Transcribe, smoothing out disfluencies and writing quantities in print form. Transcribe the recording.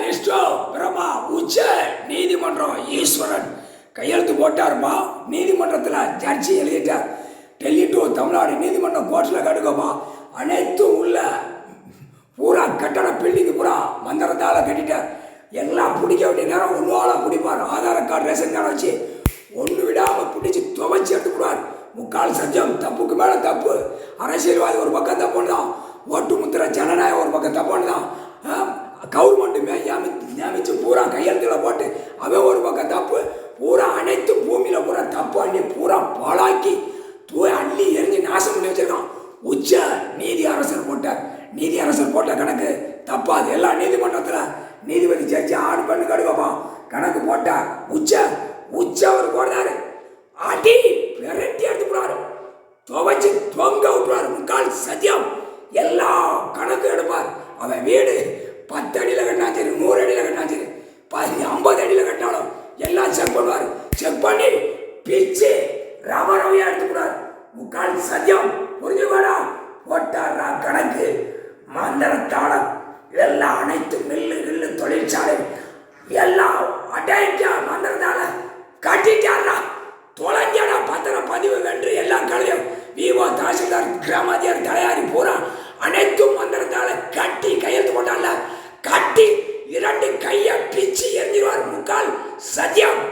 விஷ்ணு பிரமா உச்ச நீதிமன்றம் ஈஸ்வரன் கையெழுத்து போட்டாருமா. நீதிமன்றத்தில் ஜட்ஜி எழுதிட்டார். டெல்லி டு தமிழ்நாடு நீதிமன்றம் கோர்ட்டில் கடுக்கமா. அனைத்தும் உள்ள பூரா கட்டட பில்டிங்கு பூரா மந்திரத்தால் கட்டிட்டார். எல்லாம் பிடிக்க வேண்டிய நேரம் ஒன்றால பிடிப்பார். ஆதார கார்டு ரேஷன் கார்டு வச்சு ஒன்று விடாமல் பிடிச்சி துவைச்சி எடுத்துக்கூடார். முக்கால் சத்தியம், தப்புக்கு மேலே தப்பு. அரசியல்வாதி ஒரு பக்கம் தப்புன்னு தான், ஓட்டு முத்திர ஜனநாயகம் ஒரு பக்கம் தப்புன்னு தான், கவர்மெண்ட்டு நியமிச்சு பூரா கையெழுத்தில் போட்டு அவன் ஒரு பக்கம் தப்பு. பூரா அனைத்து பூமியில் பூரா தப்பு அள்ளி பூரா பாலாக்கி அள்ளி எரிஞ்சு நாசம் பண்ணி வச்சிருக்கான். உச்ச நீதி அரசர் போட்டார். நீதி அரசர் போட்ட கணக்கு தப்பாது. எல்லா நீதிமன்றத்தில் நீதிபதி ஜட்ஜி ஆடு பண்ணு கடுக்கப்பான் கணக்கு போட்டார். உச்ச அவர் போடுறாரு. அடி பெரட்டி எடுத்து போடுவாரு. துவைச்சு தொங்க விட்டுருவார். முக்கால் சத்தியம் எல்லா கணக்கு எடுப்பார். அவன் வீடு 10 அடியில் கட்டினா சரி, 100 அடியில் கட்டினா சரி, 50 அடியில் கட்டினாலும் எல்லாம் செக் பண்ணுவார். செக் பண்ணி பிச்சு ரவரவையா எடுத்துக்கூடாது. முக்கால் சத்தியம் புரிஞ்சுக்கோடா. போட்டாரா கணக்கு. மந்திரத்தால எல்லாம் அனைத்து மில்லு தொழிற்சாலை எல்லாம் அடைக்கா மந்திரத்தால கட்டிட்டாரா. தொலைஞ்சாடா பத்திரப்பதிவு வென்று எல்லாம் கலையும். விவோ தாசில்தார் கிராமதியார் தலையாரி பூரா அனைத்தும் மந்திரத்தால கட்டி கையெழுத்து போட்டால. கட்டி 2 கையை பிச்சு எரிஞ்சிருவார். முக்கால் சத்தியம்.